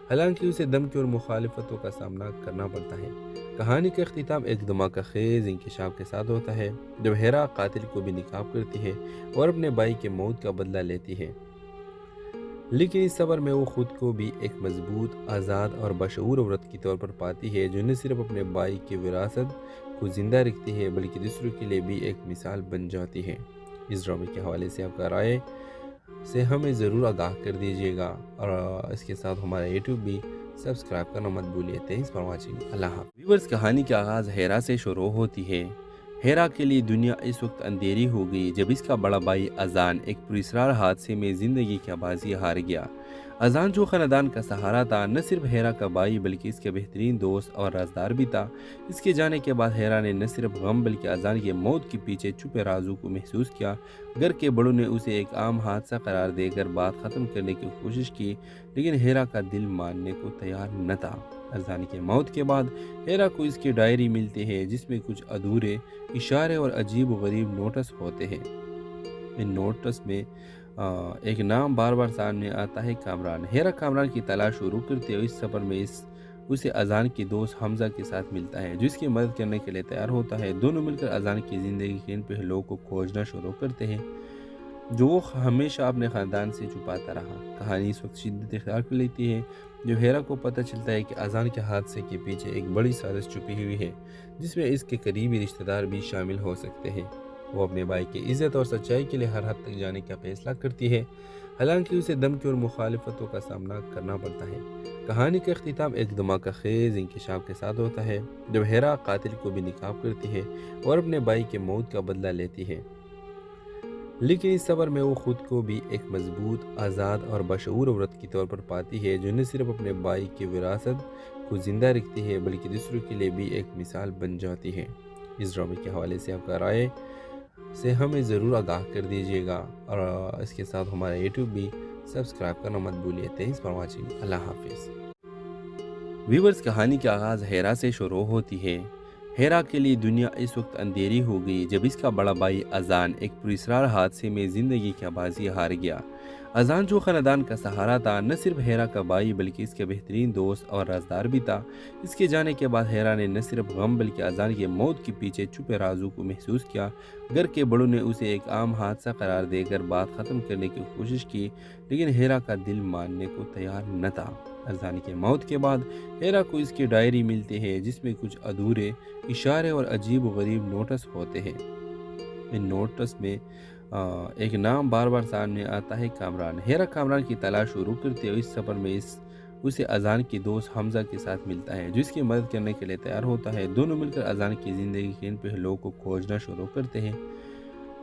حالانکہ اسے دھمکی اور مخالفتوں کا سامنا کرنا پڑتا ہے۔ کہانی کا اختتام ایک دھماکہ خیز انکشاف کے ساتھ ہوتا ہے جب ہیرا قاتل کو بھی نقاب کرتی ہے اور اپنے بھائی کے موت کا بدلہ لیتی ہے، لیکن اس سفر میں وہ خود کو بھی ایک مضبوط، آزاد اور بشعور عورت کے طور پر پاتی ہے جو نہ صرف اپنے بھائی کی وراثت کو زندہ رکھتی ہے بلکہ دوسروں کے لیے بھی ایک مثال بن جاتی ہے۔ اس ڈرامے کے حوالے سے آپ کا رائے سے ہمیں ضرور آگاہ کر دیجیے گا، اور اس کے ساتھ ہمارا یوٹیوب بھی سبسکرائب کرنا مت بھولیے۔ Thanks for watching. اللہ حافظ۔ ویورز، کہانی کا آغاز ہیرا سے شروع ہوتی ہے۔ ہیرا کے لیے دنیا اس وقت اندھیری ہو گئی جب اس کا بڑا بھائی اذان ایک پراسرار حادثے میں زندگی کی بازی ہار گیا۔ اذان جو خاندان کا سہارا تھا، نہ صرف ہیرا کا بھائی بلکہ اس کے بہترین دوست اور رازدار بھی تھا۔ اس کے جانے کے بعد ہیرا نے نہ صرف غم بلکہ اذان کی موت کے پیچھے چھپے رازوں کو محسوس کیا۔ گھر کے بڑوں نے اسے ایک عام حادثہ قرار دے کر بات ختم کرنے کی کوشش کی، لیکن ہیرا کا دل ماننے کو تیار نہ تھا۔ اذان کی موت کے بعد ہیرا کو اس کی ڈائری ملتی ہے جس میں کچھ ادھورے اشارے اور عجیب و غریب نوٹس ہوتے ہیں۔ ان نوٹس میں ایک نام بار بار سامنے آتا ہے، کامران۔ ہیرا کامران کی تلاش شروع کرتے ہوئے اس سفر میں उसे अजान के दोस्त हमजा के साथ मिलता है जो इसकी मदद करने के लिए तैयार होता है। दोनों मिलकर अजान की ज़िंदगी के इन पहलुओं को खोजना शुरू करते हैं जो वो हमेशा अपने ख़ानदान से छुपाता रहा। कहानी इस वक्त शिद्दत इख्तियार कर लेती है जब हेरा को पता चलता है कि अजान के हादसे के पीछे एक बड़ी साजिश छुपी हुई है जिसमें इसके करीबी रिश्तेदार भी शामिल हो सकते हैं। वो अपने भाई की इज़्ज़त और सच्चाई के लिए हर हद तक जाने का फैसला करती है, हालांकि उसे धमकी और मुखालिफतों का सामना करना पड़ता है। कहानी का अख्तिताम एक धमाका खेज इंकशाफ के साथ होता है जब हेरा कातिल को भी निकाब करती है और अपने भाई के मौत का बदला लेती है, लेकिन इस सफ़र में वो खुद को भी एक मजबूत, आज़ाद और बशऊर औरत के तौर पर पाती है जो न सिर्फ अपने भाई की विरासत को ज़िंदा रखती है बल्कि दूसरों के लिए भी एक मिसाल बन जाती है। इस ड्रामे के हवाले से आपका राय से हमें ज़रूर आगाह कर दीजिएगा और इसके साथ हमारा यूट्यूब भी सब्सक्राइब करना मत भूलिए। Thanks for watching. अल्लाह हाफिज़। व्यूवर्स, कहानी का आगाज़ हेरा से शुरू होती है। हेरा के लिए दुनिया इस वक्त अंधेरी हो गई जब इसका बड़ा भाई अजान एक पुरस्रार हादसे में ज़िंदगी की बाजी हार गया। अजान जो ख़ानदान का सहारा था, न सिर्फ हेरा का भाई बल्कि इसके बेहतरीन दोस्त और राजदार भी था। इसके जाने के बाद हेरा ने न सिर्फ गम बल्कि अजान की मौत के पीछे छुपे राजों को महसूस किया। घर के बड़ों ने उसे एक आम हादसा करार देकर बात ख़त्म करने की कोशिश की, लेकिन हेरा का दिल मानने को तैयार न था। अजान की मौत के बाद हेरा को इसकी डायरी मिलती है जिसमें कुछ अधूरे इशारे और अजीब व गरीब नोटिस होते हैं। इन नोटिस में एक नाम बार बार सामने आता है, कामरान। हेरा कामरान की तलाश शुरू करते हुए इस सफ़र में उसे अजान के दोस्त हमजा के साथ मिलता है जो इसकी मदद करने के लिए तैयार होता है। दोनों मिलकर अजान की ज़िंदगी के इन पहलुओं को खोजना शुरू करते हैं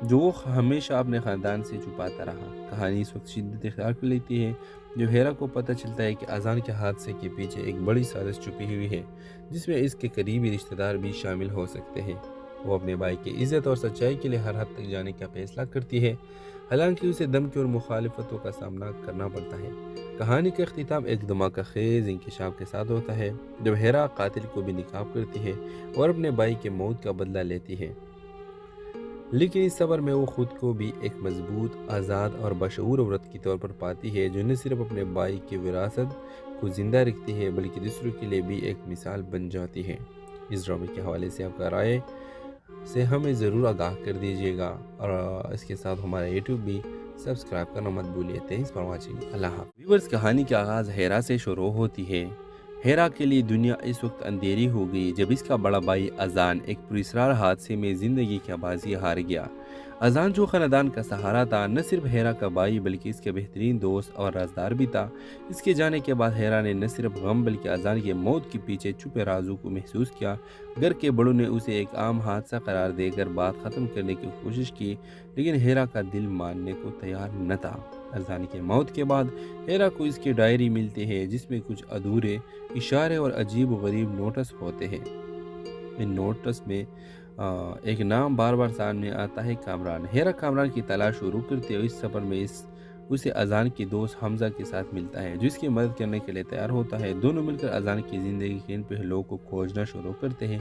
जो वो हमेशा अपने ख़ानदान से छुपाता रहा। कहानी इस वक्त शिद्दत इख्तियार कर लेती है जब हेरा को पता चलता है कि अजान के हादसे के पीछे एक बड़ी साजिश छुपी हुई है जिसमें इसके करीबी रिश्तेदार भी शामिल हो सकते हैं। वो अपने भाई की इज़्ज़त और सच्चाई के लिए हर हद तक जाने का फैसला करती है, हालांकि उसे धमकी और मुखालिफतों का सामना करना पड़ता है। कहानी का अख्तिताम एक धमाका खेज इंकशाफ के साथ होता है जब हेरा कातिल को भी निकाब करती है और अपने भाई के मौत का बदला लेती है, लेकिन इस सफ़र में वो खुद को भी एक मजबूत, आज़ाद और बशऊर औरत के तौर पर पाती है जो न सिर्फ अपने भाई की विरासत को ज़िंदा रखती है बल्कि दूसरों के लिए भी एक मिसाल बन जाती है। इस ड्रामे के हवाले से आपका राय से हमें ज़रूर आगाह कर दीजिएगा और इसके साथ हमारा यूट्यूब भी सब्सक्राइब करना मत भूलिए। Thanks for watching. अल्लाह हाफ़िज़। व्यूवर्स, कहानी का आगाज़ हेरा से शुरू होती है। हेरा के लिए दुनिया इस वक्त अंधेरी हो गई जब इसका बड़ा भाई अजान एक पुरस्रार हादसे में ज़िंदगी की बाजी हार गया। अजान जो ख़ानदान का सहारा था, न सिर्फ हेरा का भाई बल्कि इसके बेहतरीन दोस्त और राजदार भी था। इसके जाने के बाद हेरा ने न सिर्फ गम बल्कि अजान की मौत के पीछे छुपे राजों को महसूस किया। घर के बड़ों ने उसे एक आम हादसा करार देकर बात ख़त्म करने की कोशिश की, लेकिन हेरा का दिल मानने को तैयार न था। अजान की मौत के बाद हेरा को इसकी डायरी मिलती है जिसमें कुछ अधूरे इशारे और अजीब व गरीब नोटिस होते हैं। इन नोटिस में एक नाम बार बार सामने आता है, कामरान। हेरा कामरान की तलाश शुरू करते हुए इस सफ़र में उसे अजान के दोस्त हमजा के साथ मिलता है जो इसकी मदद करने के लिए तैयार होता है। दोनों मिलकर अजान की ज़िंदगी के इन पहलुओं को खोजना शुरू करते हैं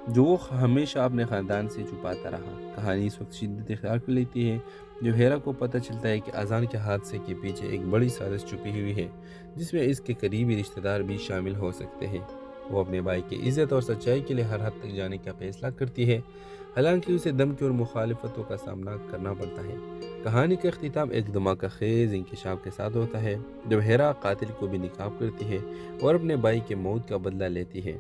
जो वो हमेशा अपने ख़ानदान से छुपाता रहा। कहानी इस वक्त शिद्दत इख्तियार कर लेती है जब हेरा को पता चलता है कि अजान के हादसे के पीछे एक बड़ी साजिश छुपी हुई है जिसमें इसके करीबी रिश्तेदार भी शामिल हो सकते हैं। वो अपने भाई की इज़्ज़त और सच्चाई के लिए हर हद तक जाने का फैसला करती है, हालांकि उसे धमकी और मुखालिफतों का सामना करना पड़ता है। कहानी का अख्तिताम एक धमाका खेज इंकशाफ के साथ होता है जब हेरा कातिल को भी निकाब करती है और अपने भाई के मौत का बदला लेती है,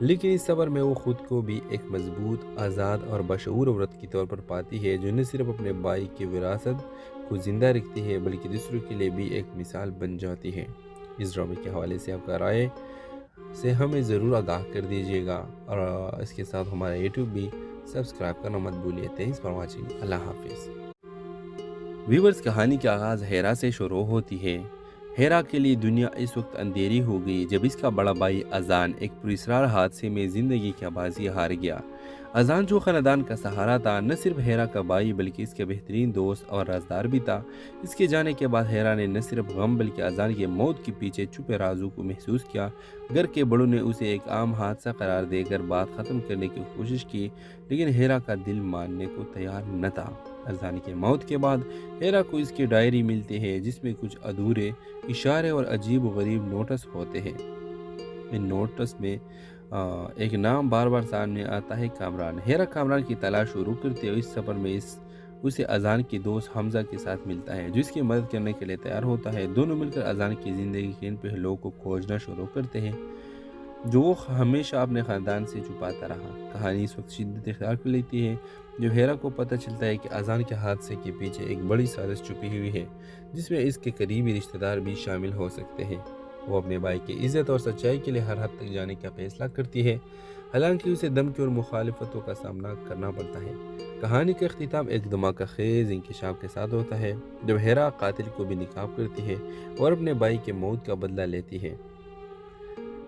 लेकिन इस सफ़र में वो खुद को भी एक मजबूत, आज़ाद और बशऊर औरत के तौर पर पाती है जो न सिर्फ अपने भाई की विरासत को ज़िंदा रखती है बल्कि दूसरों के लिए भी एक मिसाल बन जाती है। इस ड्रामे के हवाले से आपका राय से हमें ज़रूर आगाह कर दीजिएगा और इसके साथ हमारा यूट्यूब भी सब्सक्राइब करना मत भूलिए। Thanks for watching. अल्लाह हाफिज़। व्यूवर्स, कहानी का आगाज़ हेरा से शुरू होती है। हेरा के लिए दुनिया इस वक्त अंधेरी हो गई जब इसका बड़ा भाई अजान एक पुरस्रार हादसे में ज़िंदगी की बाजी हार गया। अजान जो ख़ानदान का सहारा था, न सिर्फ हेरा का भाई बल्कि इसके बेहतरीन दोस्त और राजदार भी था। इसके जाने के बाद हेरा ने न सिर्फ गम बल्कि अजान की मौत के पीछे छुपे राजों को महसूस किया। घर के बड़ों ने उसे एक आम हादसा करार देकर बात ख़त्म करने की कोशिश की, लेकिन हेरा का दिल मानने को तैयार न था। अजान की मौत के बाद हेरा को इसकी डायरी मिलती है जिसमें कुछ अधूरे इशारे और अजीब व गरीब नोटिस होते हैं। इन नोटिस में एक नाम बार बार सामने आता है, कामरान। हेरा कामरान की तलाश शुरू करते हुए इस सफ़र में उसे अजान की दोस्त हमजा के साथ मिलता है, जो इसकी मदद करने के लिए तैयार होता है। दोनों मिलकर अजान की ज़िंदगी के इन पहलुओं को खोजना शुरू करते हैं जो वो हमेशा अपने ख़ानदान से छुपाता रहा। कहानी इस वक्त शिद्दत इख्तियार कर लेती है जब हेरा को पता चलता है कि अजान के हादसे के पीछे एक बड़ी साजिश छुपी हुई है, जिसमें इसके करीबी रिश्तेदार भी शामिल हो सकते हैं। वो अपने भाई की इज़्ज़त और सच्चाई के लिए हर हद तक जाने का फैसला करती है, हालांकि उसे धमकी और मुखालिफतों का सामना करना पड़ता है। कहानी का अख्तिताम एक धमाका खेज इंकशाफ के साथ होता है जब हेरा कातिल को भी निकाब करती है और अपने भाई के मौत का बदला लेती है,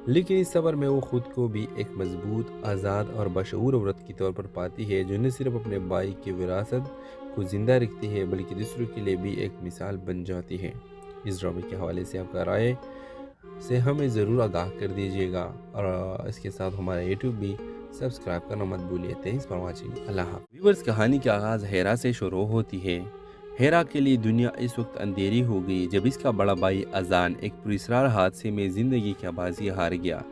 लेकिन इस सफ़र में वो खुद को भी एक मजबूत, आज़ाद और बशऊर औरत के तौर पर पाती है, जो न सिर्फ अपने भाई की विरासत को ज़िंदा रखती है बल्कि दूसरों के लिए भी एक मिसाल बन जाती है। इस ड्रामे के हवाले से आपका राय से हमें ज़रूर आगाह कर दीजिएगा और इसके साथ हमारा यूट्यूब भी सब्सक्राइब करना मत भूलिए। Thanks for watching. अल्लाह हाफ़िज़। व्यूअर्स, कहानी का आगाज़ हेरा से शुरू होती है। हेरा के लिए दुनिया इस वक्त अंधेरी हो गई जब इसका बड़ा भाई अजान एक पुरस्कार हादसे में ज़िंदगी की बाजी हार गया।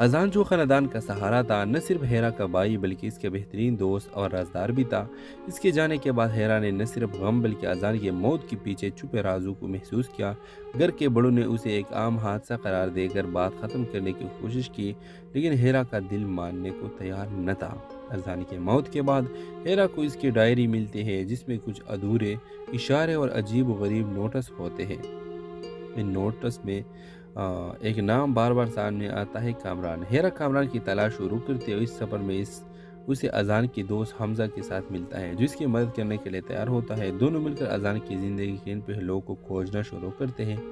अजान जो ख़ानदान का सहारा था, न सिर्फ हेरा का भाई बल्कि इसके बेहतरीन दोस्त और राजदार भी था। इसके जाने के बाद हेरा ने न सिर्फ गम बल्कि अजान की मौत के पीछे छुपे राजों को महसूस किया। घर के बड़ों ने उसे एक आम हादसा करार देकर बात ख़त्म करने की कोशिश की, लेकिन हेरा का दिल मानने को तैयार न था। अजान की मौत के बाद हेरा को इसकी डायरी मिलती है जिसमें कुछ अधूरे इशारे और अजीब व गरीब नोटिस होते हैं। इन नोटिस में एक नाम बार बार सामने आता है, कामरान। हेरा कामरान की तलाश शुरू करते हुए इस सफ़र में उसे अजान की दोस्त हमजा के साथ मिलता है, जो इसकी मदद करने के लिए तैयार होता है। दोनों मिलकर अजान की ज़िंदगी के इन पहलुओं को खोजना शुरू करते हैं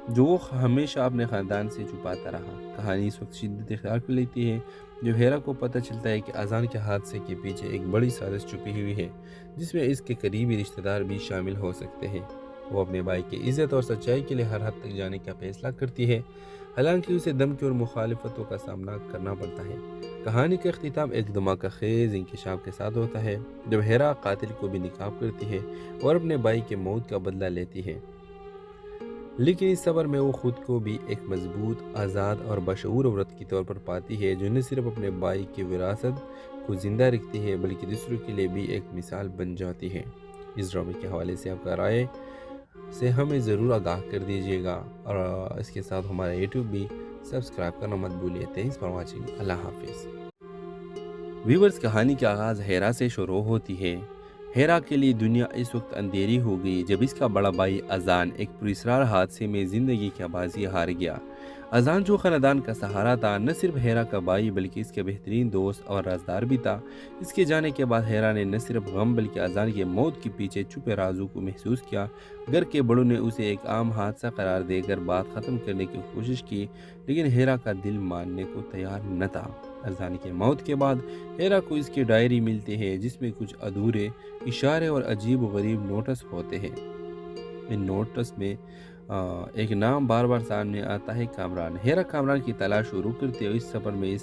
जो वो हमेशा अपने ख़ानदान से छुपाता रहा। कहानी इस वक्त शिद्दत इख्तियार कर लेती है जब हेरा को पता चलता है कि अजान के हादसे के पीछे एक बड़ी साजिश छुपी हुई है, जिसमें इसके करीबी रिश्तेदार भी शामिल हो सकते हैं। वो अपने भाई की इज़्ज़त और सच्चाई के लिए हर हद तक जाने का फैसला करती है, हालांकि उसे धमकी और मुखालिफतों का सामना करना पड़ता है। कहानी का अख्तिताम एक धमाका खेज इंकशाफ के साथ होता है जब हेरा कातिल को भी निकाब करती है और अपने भाई के मौत का बदला लेती है, लेकिन इस सफ़र में वो खुद को भी एक मजबूत, आज़ाद और बशऊर औरत के तौर पर पाती है, जो न सिर्फ अपने भाई की विरासत को ज़िंदा रखती है बल्कि दूसरों के लिए भी एक मिसाल बन जाती है। इस ड्रामे के हवाले से आपका राय से हमें ज़रूर आगाह कर दीजिएगा और इसके साथ हमारा यूट्यूब भी सब्सक्राइब करना मत भूलिए। Thanks for watching. अल्लाह हाफ़िज़। व्यूअर्स, कहानी का आगाज़ हेरा से शुरू होती है। हेरा के लिए दुनिया इस वक्त अंधेरी हो गई जब इसका बड़ा भाई अजान एक पुरस्कार हादसे में ज़िंदगी की बाजी हार गया। अजान जो ख़ानदान का सहारा था, न सिर्फ हेरा का भाई बल्कि इसके बेहतरीन दोस्त और राजदार भी था। इसके जाने के बाद हेरा ने न सिर्फ गम बल्कि अजान की मौत के पीछे छुपे राजों को महसूस किया। घर के बड़ों ने उसे एक आम हादसा करार देकर बात ख़त्म करने की कोशिश की, लेकिन हेरा का दिल मानने को तैयार न था। अजान की मौत के बाद हेरा को इसकी डायरी मिलती है जिसमें कुछ अधूरे इशारे और अजीब व गरीब नोटिस होते हैं। इन नोटिस में एक नाम बार बार सामने आता है, कामरान। हेरा कामरान की तलाश शुरू करते हुए इस सफ़र में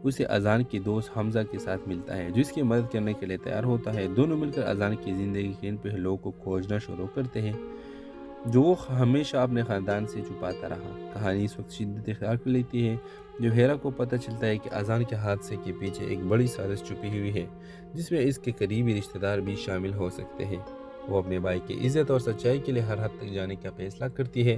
उसे अजान की दोस्त हमजा के साथ मिलता है, जो इसकी मदद करने के लिए तैयार होता है। दोनों मिलकर अजान की ज़िंदगी के इन पहलुओं को खोजना शुरू करते हैं जो वो हमेशा अपने ख़ानदान से छुपाता रहा। कहानी इस वक्त शिद्दत इख्तियार कर लेती है जब हेरा को पता चलता है कि अजान के हादसे के पीछे एक बड़ी साजिश छुपी हुई है, जिसमें इसके करीबी रिश्तेदार भी शामिल हो सकते हैं। वो अपने भाई की इज़्ज़त और सच्चाई के लिए हर हद तक जाने का फैसला करती है,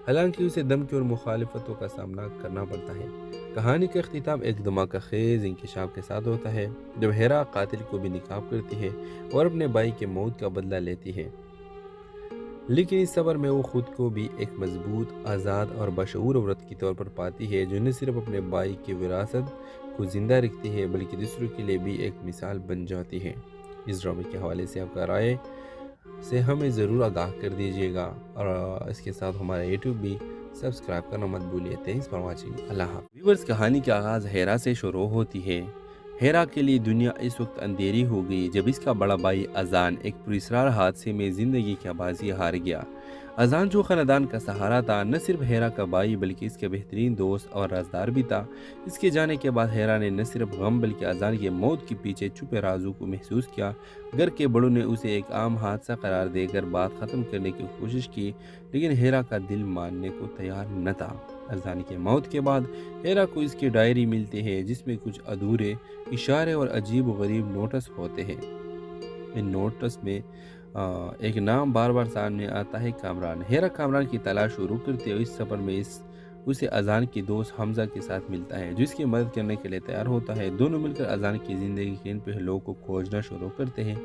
हालांकि उसे धमकी और मुखालिफतों का सामना करना पड़ता है। कहानी का अख्तिताम एक धमाका खेज इंकशाफ के साथ होता है जब हेरा कातिल को भी निकाब करती है और अपने भाई के मौत का बदला लेती है, लेकिन इस सफ़र में वो खुद को भी एक मजबूत, आज़ाद और बशऊर औरत के तौर पर पाती है, जो न सिर्फ अपने भाई की विरासत को ज़िंदा रखती है बल्कि दूसरों के लिए भी एक मिसाल बन जाती है। इस ड्रामे के हवाले से आपका राय से हमें ज़रूर आगाह कर दीजिएगा और इसके साथ हमारा यूट्यूब भी सब्सक्राइब करना मत भूलिए। Thanks for watching. अल्लाह हाफ़िज़। व्यूअर्स, कहानी का आगाज़ हेरा से शुरू होती है। हेरा के लिए दुनिया इस वक्त अंधेरी हो गई जब इसका बड़ा भाई अजान एक पुरस्रार हादसे में ज़िंदगी की बाजी हार गया। अजान जो ख़ानदान का सहारा था, न सिर्फ हेरा का भाई बल्कि इसके बेहतरीन दोस्त और राजदार भी था। इसके जाने के बाद हेरा ने न सिर्फ गम बल्कि अजान की मौत के पीछे छुपे राजों को महसूस किया। घर के बड़ों ने उसे एक आम हादसा करार देकर बात ख़त्म करने की कोशिश की, लेकिन हेरा का दिल मानने को तैयार न था। अजान की मौत के बाद हेरा को इसकी डायरी मिलती है जिसमें कुछ अधूरे इशारे और अजीब व गरीब नोटिस होते हैं। इन नोटिस में एक नाम बार बार सामने आता है, कामरान। हेरा कामरान की तलाश शुरू करते हुए इस सफ़र में उसे अजान की दोस्त हमजा के साथ मिलता है, जो इसकी मदद करने के लिए तैयार होता है। दोनों मिलकर अजान की ज़िंदगी के इन पहलुओं को खोजना शुरू करते हैं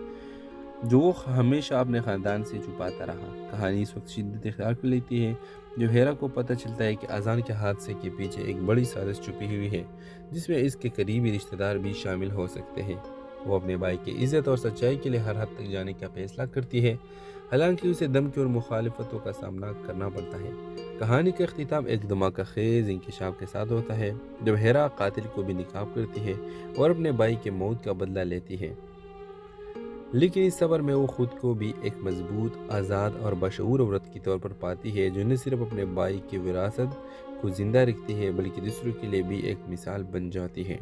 जो वो हमेशा अपने ख़ानदान से छुपाता रहा। कहानी इस वक्त शिद्दत इख्तियार कर लेती है जब हेरा को पता चलता है कि अजान के हादसे के पीछे एक बड़ी साजिश छुपी हुई है जिसमें इसके करीबी रिश्तेदार भी शामिल हो सकते हैं। वो अपने भाई की इज़्ज़त और सच्चाई के लिए हर हद तक जाने का फैसला करती है, हालांकि उसे धमकी और मुखालिफतों का सामना करना पड़ता है। कहानी का अख्तिताम एक धमाका खेज इंकशाफ के साथ होता है जब हेरा कातिल को भी निकाब करती है और अपने भाई के मौत का बदला लेती है। लेकिन इस सफ़र में वो खुद को भी एक मजबूत, आज़ाद और बशऊर औरत के तौर पर पाती है जो न सिर्फ अपने भाई की विरासत को ज़िंदा रखती है बल्कि दूसरों के लिए भी एक मिसाल बन जाती है।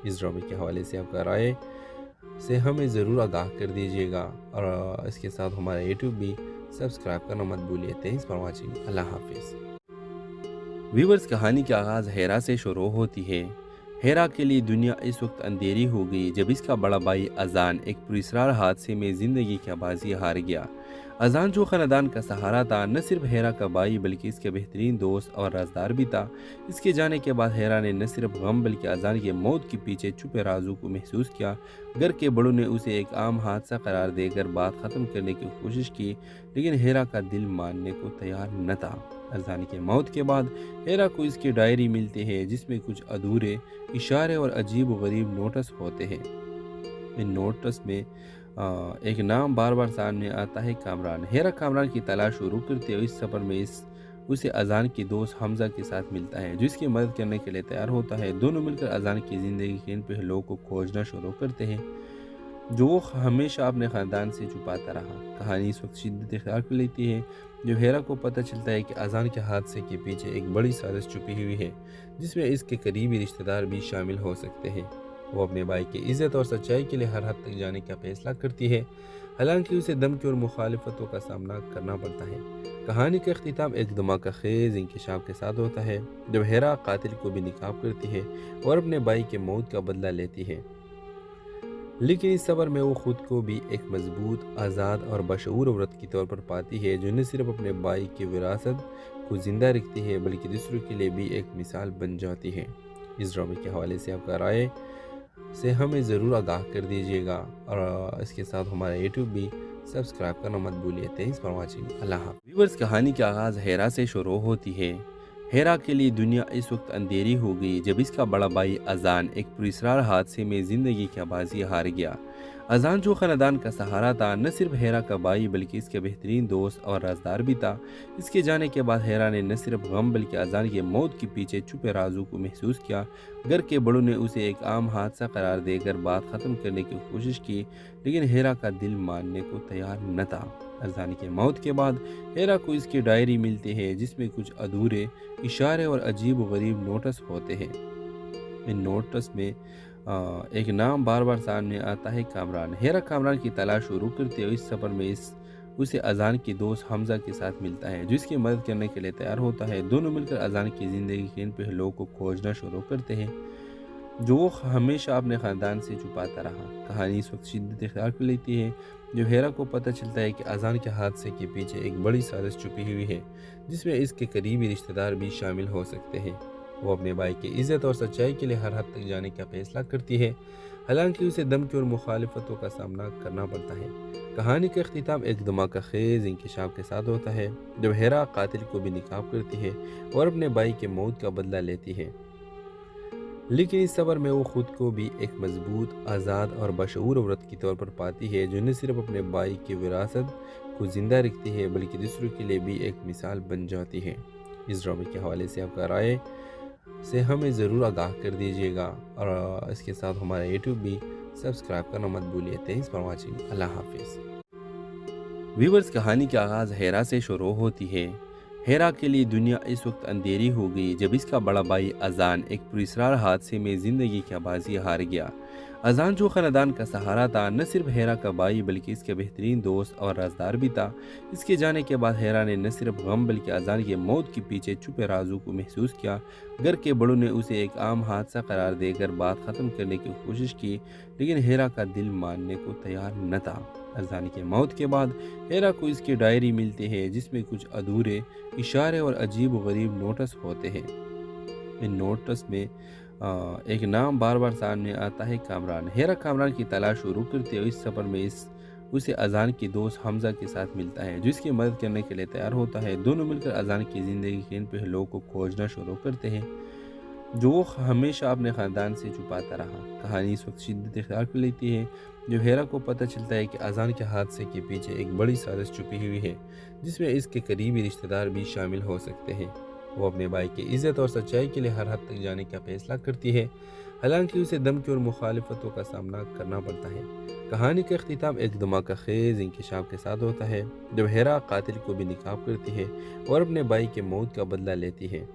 इस ड्रामे के हवाले से आपका राय से हमें ज़रूर आगाह कर दीजिएगा और इसके साथ हमारा यूट्यूब भी सब्सक्राइब करना मत भूलिए। Thanks for watching. अल्लाह हाफिज़। व्यूवर्स, कहानी का आगाज़ हेरा से शुरू होती है। हेरा के लिए दुनिया इस वक्त अंधेरी हो गई जब इसका बड़ा भाई अजान एक पुरस्रार हादसे में ज़िंदगी की बाजी हार गया। अजान जो ख़ानदान का सहारा था, न सिर्फ हेरा का भाई बल्कि इसके बेहतरीन दोस्त और राजदार भी था। इसके जाने के बाद हेरा ने न सिर्फ गम बल्कि अजान की मौत के पीछे छुपे राजों को महसूस किया। घर के बड़ों ने उसे एक आम हादसा करार देकर बात ख़त्म करने की कोशिश की, लेकिन हेरा का दिल मानने को तैयार न था। अजान की मौत के बाद हेरा को इसकी डायरी मिलती है जिसमें कुछ अधूरे इशारे और अजीब व गरीब नोटिस होते हैं। इन नोटिस में एक नाम बार बार सामने आता है, कामरान। हेरा कामरान की तलाश शुरू करते हुए इस सफ़र में उसे अजान की दोस्त हमजा के साथ मिलता है जो इसकी मदद करने के लिए तैयार होता है। दोनों मिलकर अजान की ज़िंदगी के इन पहलुओं को खोजना शुरू करते हैं जो वो हमेशा अपने ख़ानदान से छुपाता रहा। कहानी इस वक्त शिद्दत इख्तियार कर लेती है जब हेरा को पता चलता है कि अजान के हादसे के पीछे एक बड़ी साजिश छुपी हुई है जिसमें इसके करीबी रिश्तेदार भी शामिल हो सकते हैं। वो अपने भाई की इज़्ज़त और सच्चाई के लिए हर हद तक जाने का फैसला करती है, हालांकि उसे धमकी और मुखालिफतों का सामना करना पड़ता है। कहानी का अख्तिताम एक धमाका खेज इंकशाफ के साथ होता है जब हेरा कातिल को भी निकाब करती है और अपने भाई के मौत का बदला लेती है। लेकिन इस सफ़र में वो खुद को भी एक मजबूत, आज़ाद और बशऊर औरत के तौर पर पाती है जो न सिर्फ अपने भाई की विरासत को ज़िंदा रखती है बल्कि दूसरों के लिए भी एक मिसाल बन जाती है। इस ड्रामे के हवाले से आपका राय से हमें ज़रूर आगाह कर दीजिएगा और इसके साथ हमारा यूट्यूब भी सब्सक्राइब करना मत भूलिए। Thanks for watching. अल्लाह हाफ़िज़। व्यूवर्स, कहानी का आगाज़ हेरा से शुरू होती है। हेरा के लिए दुनिया इस वक्त अंधेरी हो गई जब इसका बड़ा भाई अजान एक पुरस्रार हादसे में ज़िंदगी की बाजी हार गया। अजान जो ख़ानदान का सहारा था, न सिर्फ हेरा का भाई बल्कि इसके बेहतरीन दोस्त और राजदार भी था। इसके जाने के बाद हेरा ने न सिर्फ गम बल्कि अजान की मौत के पीछे छुपे राजों को महसूस किया। घर के बड़ों ने उसे एक आम हादसा करार देकर बात ख़त्म करने की कोशिश की, लेकिन हेरा का दिल मानने को तैयार न था। अजान की मौत के बाद हेरा को इसकी डायरी मिलती है जिसमें कुछ अधूरे इशारे और अजीब व गरीब नोटिस होते हैं। इन नोटिस में एक नाम बार बार सामने आता है, कामरान। हेरा कामरान की तलाश शुरू करते हुए इस सफ़र में उसे अजान की दोस्त हमजा के साथ मिलता है जो इसकी मदद करने के लिए तैयार होता है। दोनों मिलकर अजान की ज़िंदगी के इन पहलुओं को खोजना शुरू करते हैं जो वो हमेशा अपने ख़ानदान से छुपाता रहा। कहानी इस वक्त शिद्दत इख्तियार कर लेती है जब हेरा को पता चलता है कि अजान के हादसे के पीछे एक बड़ी साजिश छुपी हुई है जिसमें इसके करीबी रिश्तेदार भी शामिल हो सकते हैं। वो अपने भाई की इज़्ज़त और सच्चाई के लिए हर हद तक जाने का फैसला करती है, हालांकि उसे धमकी और मुखालिफतों का सामना करना पड़ता है। कहानी का अख्तिताम एक धमाका खेज इंकशाफ के साथ होता है जब हेरा कातिल को भी निकाब करती है और अपने भाई के मौत का बदला लेती है। लेकिन इस सफ़र में वो खुद को भी एक मजबूत, आज़ाद और बशऊर औरत के तौर पर पाती है जो न सिर्फ अपने भाई की विरासत को ज़िंदा रखती है बल्कि दूसरों के लिए भी एक मिसाल बन जाती है। इस ड्रामे के हवाले से आपका राय سے ہمیں ضرور آگاہ کر دیجیے گا، اور اس کے ساتھ ہمارا یوٹیوب بھی سبسکرائب کرنا مت بھولیے۔ تھینکس فار واچنگ، اللہ حافظ۔ ویورز، کہانی کا آغاز ہیرا سے شروع ہوتی ہے۔ ہیرا کے لیے دنیا اس وقت اندھیری ہو گئی جب اس کا بڑا بھائی اذان ایک پراسرار حادثے میں زندگی کی بازی ہار گیا۔ اذان جو خاندان کا سہارا تھا، نہ صرف ہیرا کا بھائی بلکہ اس کے بہترین دوست اور رازدار بھی تھا۔ اس کے جانے کے بعد ہیرا نے نہ صرف غم بلکہ اذان کی موت کے پیچھے چھپے رازوں کو محسوس کیا۔ گھر کے بڑوں نے اسے ایک عام حادثہ قرار دے کر بات ختم کرنے کی کوشش کی، لیکن ہیرا کا دل ماننے کو تیار نہ تھا۔ اذان کی موت کے بعد ہیرا کو اس کی ڈائری ملتی ہے جس میں کچھ ادھورے اشارے اور عجیب و غریب نوٹس ہوتے ہیں۔ ان نوٹس میں ایک نام بار بار سامنے آتا ہے، کامران۔ ہیرا کامران کی تلاش شروع کرتے ہوئے اس سفر میں اسے اذان کے دوست حمزہ کے ساتھ ملتا ہے جو اس کی مدد کرنے کے لیے تیار ہوتا ہے۔ دونوں مل کر اذان کی زندگی کے ان پہلوؤں کو کھوجنا شروع کرتے ہیں جو وہ ہمیشہ اپنے خاندان سے چھپاتا رہا۔ کہانی اس وقت شدت اختیار کر لیتی ہے جو ہیرا کو پتہ چلتا ہے کہ اذان کے حادثے کے پیچھے ایک بڑی سازش چھپی ہوئی ہے جس میں اس کے قریبی رشتہ دار بھی شامل ہو سکتے ہیں۔ وہ اپنے بھائی کی عزت اور سچائی کے لیے ہر حد تک جانے کا فیصلہ کرتی ہے، حالانکہ اسے دھمکی اور مخالفتوں کا سامنا کرنا پڑتا ہے۔ کہانی کا اختتام ایک دھماکہ خیز انکشاف کے ساتھ ہوتا ہے جب ہیرا قاتل کو بھی ناکام کرتی ہے اور اپنے بھائی کے موت کا بدلہ لیتی ہے،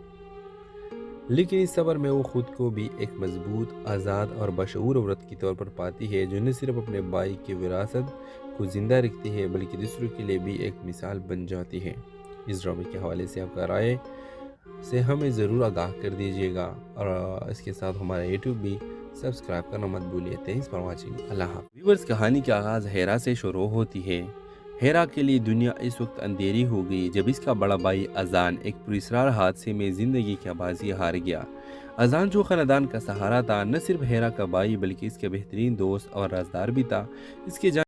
لیکن اس سفر میں وہ خود کو بھی ایک مضبوط، آزاد اور بشعور عورت کے طور پر پاتی ہے جو نہ صرف اپنے بھائی کی وراثت کو زندہ رکھتی ہے بلکہ دوسروں کے لیے بھی ایک مثال بن جاتی ہے۔ اس ڈرامے کے حوالے سے آپ کا رائے سے ہمیں ضرور آگاہ کر دیجیے گا، اور اس کے ساتھ ہمارا یوٹیوب بھی سبسکرائب کرنا مت بھولیے۔ تھینکس فار واچنگ، اللہ حافظ۔ ویورز، کہانی کا آغاز ہیرا سے شروع ہوتی ہے۔ ہیرا کے لیے دنیا اس وقت اندھیری ہو گئی جب اس کا بڑا بھائی اذان ایک پراسرار حادثے میں زندگی کی بازی ہار گیا۔ اذان جو خاندان کا سہارا تھا، نہ صرف ہیرا کا بھائی بلکہ اس کے بہترین دوست اور رازدار بھی تھا۔ اس کے